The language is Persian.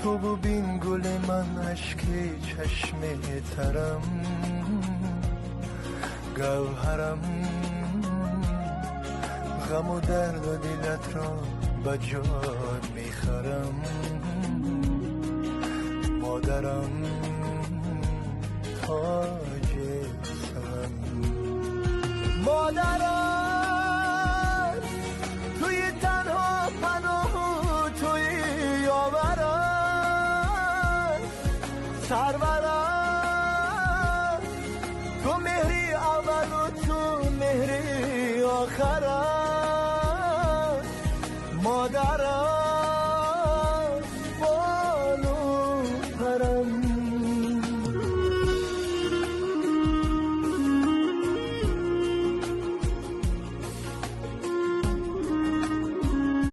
تو ببین گل من اشک چشم ترم گوهرم غم و درد و دلت را به جان میخرم مادرم تاج سرم مادرم توی تنها پناه و توی یاورم سرورم تو مهری اول و تو مهری آخرم مادرم